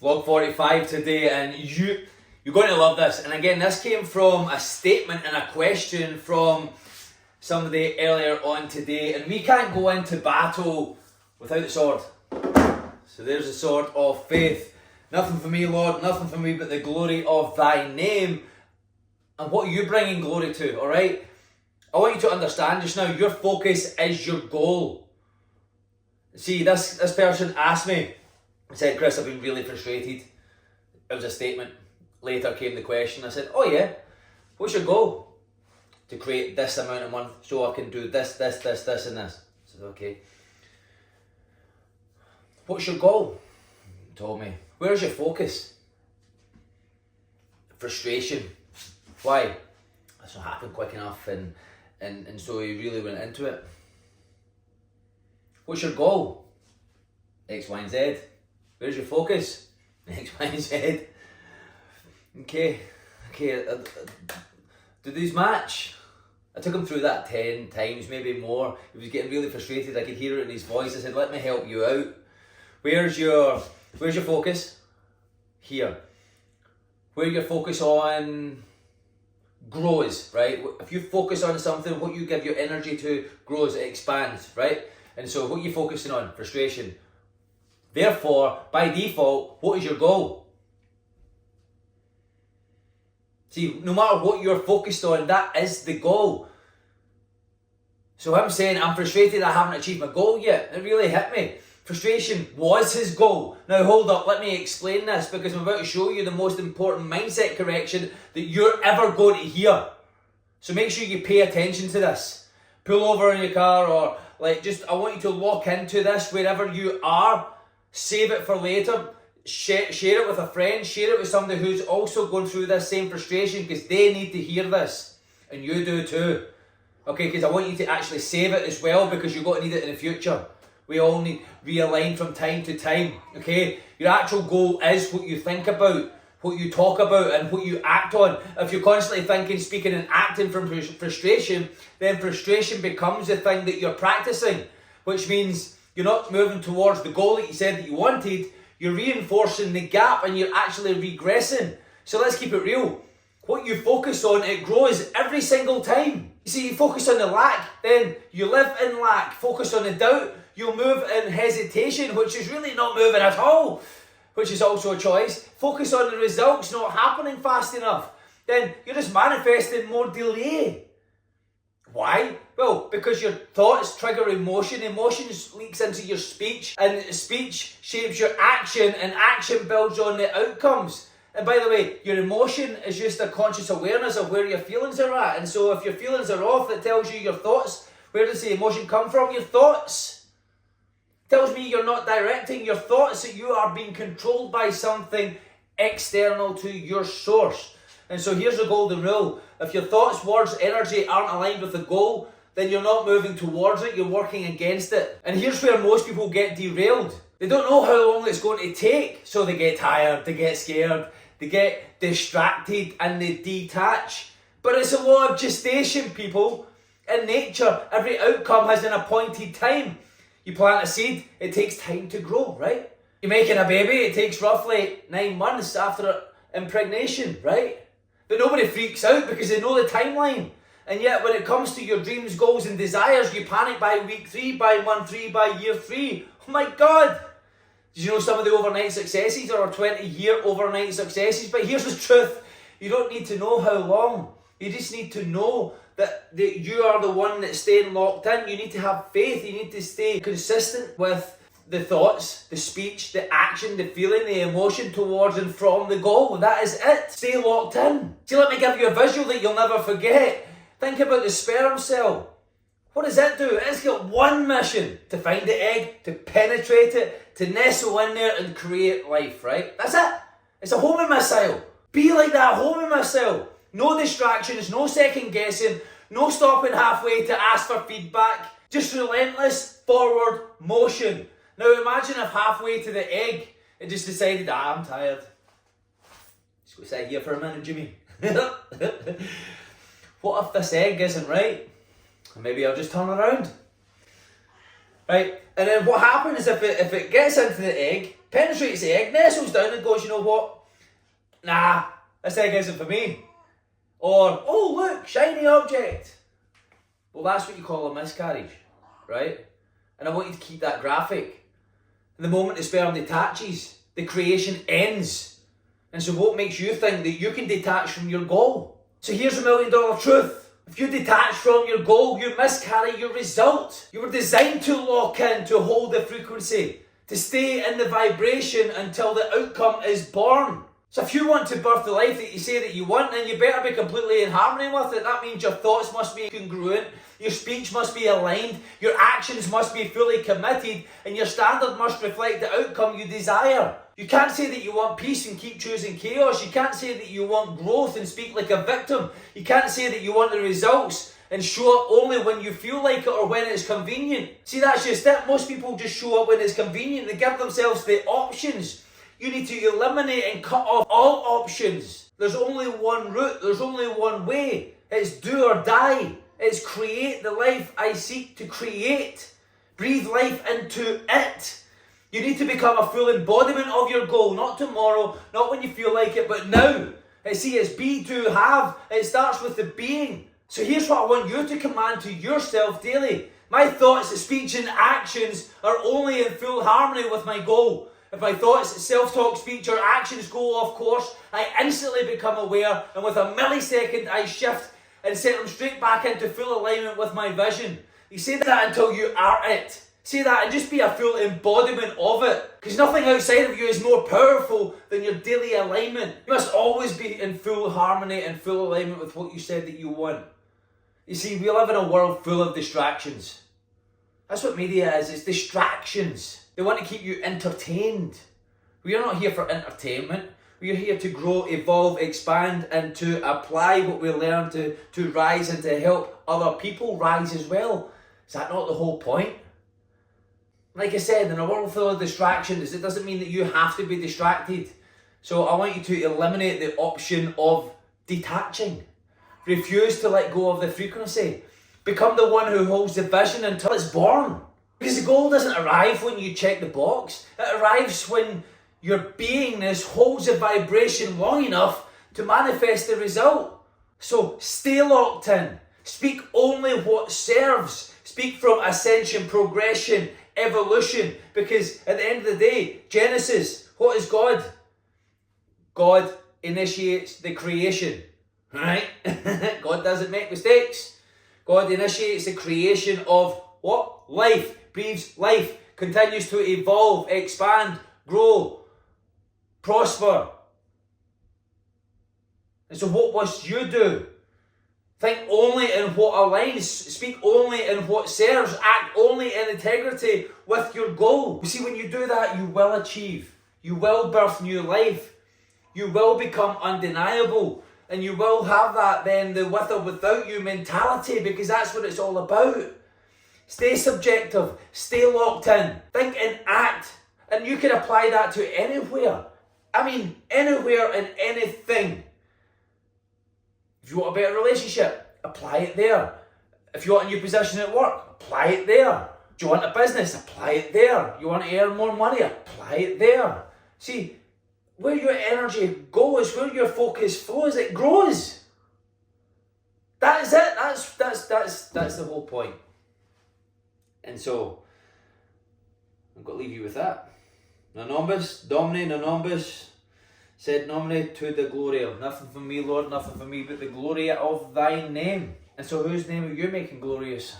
Vlog 45 today, and you're going to love this. And again, this came from a statement and a question from somebody earlier on today, and we can't go into battle without the sword. So there's the sword of faith. Nothing for me, Lord, nothing for me but the glory of thy name. And what are you bringing glory to, alright? I want you to understand just now, your focus is your goal. See, this person asked me, said, Chris, I've been really frustrated. It was a statement. Later came the question. I said, oh yeah, what's your goal? To create this amount a month so I can do this, and this. I said, okay. What's your goal? He told me. Where's your focus? Frustration. Why? That's not happened quick enough, and so he really went into it. What's your goal? X, Y, and Z. Where's your focus? X, Y, and Z. Okay. Do these match? I took him through that 10 times, maybe more. He was getting really frustrated. I could hear it in his voice. I said, let me help you out. Where's your focus? Here. Where your focus on grows, right? If you focus on something, what you give your energy to grows, it expands, right? And so what you're focusing on? Frustration. Therefore, by default, what is your goal? See, no matter what you're focused on, that is the goal. So him saying, I'm frustrated, I haven't achieved my goal yet, it really hit me. Frustration was his goal. Now hold up, let me explain this, because I'm about to show you the most important mindset correction that you're ever going to hear. So make sure you pay attention to this. Pull over in your car, or I want you to lock into this wherever you are. Save it for later. Share it with a friend. Share it with somebody who's also going through this same frustration, because they need to hear this. And you do too. Okay, because I want you to actually save it as well, because you're going to need it in the future. We all need realign from time to time, okay? Your actual goal is what you think about, what you talk about, and what you act on. If you're constantly thinking, speaking, and acting from frustration, then frustration becomes the thing that you're practicing, which means you're not moving towards the goal that you said that you wanted. You're reinforcing the gap, and you're actually regressing. So let's keep it real. What you focus on, it grows every single time. You see, you focus on the lack, then you live in lack. Focus on the doubt, you'll move in hesitation, which is really not moving at all, which is also a choice. Focus on the results not happening fast enough, then you're just manifesting more delay. Why? Well, because your thoughts trigger emotion, emotion leaks into your speech, and speech shapes your action, and action builds on the outcomes. And by the way, your emotion is just a conscious awareness of where your feelings are at. And so if your feelings are off, it tells you your thoughts. Where does the emotion come from? Your thoughts. It tells me you're not directing your thoughts, that you are being controlled by something external to your source. And so here's the golden rule. If your thoughts, words, energy aren't aligned with the goal, then you're not moving towards it, you're working against it. And here's where most people get derailed. They don't know how long it's going to take, so they get tired, they get scared, they get distracted, and they detach. But it's a law of gestation, people. In nature, every outcome has an appointed time. You plant a seed, it takes time to grow, right? You're making a baby, it takes roughly 9 months after impregnation, right? But nobody freaks out because they know the timeline. And yet when it comes to your dreams, goals, and desires, you panic by week 3, by month 3, by year 3. Oh my God! Did you know some of the overnight successes are 20-year overnight successes? But here's the truth. You don't need to know how long. You just need to know that you are the one that's staying locked in. You need to have faith. You need to stay consistent with the thoughts, the speech, the action, the feeling, the emotion towards and from the goal. That is it. Stay locked in. See, let me give you a visual that you'll never forget. Think about the sperm cell. What does it do? It's got one mission: to find the egg, to penetrate it, to nestle in there and create life, right? That's it. It's a homing missile. Be like that homing missile. No distractions, no second guessing, no stopping halfway to ask for feedback. Just relentless forward motion. Now imagine if halfway to the egg, it just decided, I'm tired. Just go sit here for a minute, Jimmy. What if this egg isn't right? Maybe I'll just turn around. Right? And then what happens if it gets into the egg, penetrates the egg, nestles down and goes, you know what? Nah, this egg isn't for me. Or, oh look, shiny object. Well, that's what you call a miscarriage, right? And I want you to keep that graphic. The moment the sperm detaches, the creation ends. And so what makes you think that you can detach from your goal? So here's $1 million truth. If you detach from your goal, you miscarry your result. You were designed to lock in, to hold the frequency, to stay in the vibration until the outcome is born. So if you want to birth the life that you say that you want, then you better be completely in harmony with it. That means your thoughts must be congruent, your speech must be aligned, your actions must be fully committed, and your standard must reflect the outcome you desire. You can't say that you want peace and keep choosing chaos. You can't say that you want growth and speak like a victim. You can't say that you want the results and show up only when you feel like it or when it's convenient. See, that's just it. Most people just show up when it's convenient. They give themselves the options. You need to eliminate and cut off all options. There's only one route. There's only one way. It's do or die. It's create the life I seek to create. Breathe life into it. You need to become a full embodiment of your goal. Not tomorrow, not when you feel like it, but now. See, it's be, do, have. It starts with the being. So here's what I want you to command to yourself daily. My thoughts, speech, and actions are only in full harmony with my goal. If my thoughts, self-talk, speech, or actions go off course, I instantly become aware, and with a millisecond I shift and set them straight back into full alignment with my vision. You say that until you are it. Say that and just be a full embodiment of it. Because nothing outside of you is more powerful than your daily alignment. You must always be in full harmony and full alignment with what you said that you want. You see, we live in a world full of distractions. That's what media is, it's distractions. They want to keep you entertained. We are not here for entertainment. We are here to grow, evolve, expand, and to apply what we learn to rise and to help other people rise as well. Is that not the whole point? Like I said, in a world full of distractions, it doesn't mean that you have to be distracted. So I want you to eliminate the option of detaching. Refuse to let go of the frequency. Become the one who holds the vision until it's born. Because the goal doesn't arrive when you check the box. It arrives when your beingness holds a vibration long enough to manifest the result. So stay locked in. Speak only what serves. Speak from ascension, progression, evolution. Because at the end of the day, Genesis, what is God? God initiates the creation. Right? God doesn't make mistakes. God initiates the creation of what? Life. Breathes life. Continues to evolve, expand, grow, prosper. And so what must you do? Think only in what aligns. Speak only in what serves. Act only in integrity with your goal. You see, when you do that, you will achieve. You will birth new life. You will become undeniable. And you will have that then, the with or without you mentality, because that's what it's all about. Stay subjective. Stay locked in. Think and act. And you can apply that to anywhere. I mean, anywhere and anything. If you want a better relationship, apply it there. If you want a new position at work, apply it there. Do you want a business? Apply it there. You want to earn more money? Apply it there. See, where your energy goes, where your focus flows, it grows. That is it. That's the whole point. And so, I've got to leave you with that. Non ombis, Domine, non ombis, sed nomine to the gloria. Nothing from me, Lord, nothing from me, but the glory of thy name. And so whose name are you making glorious?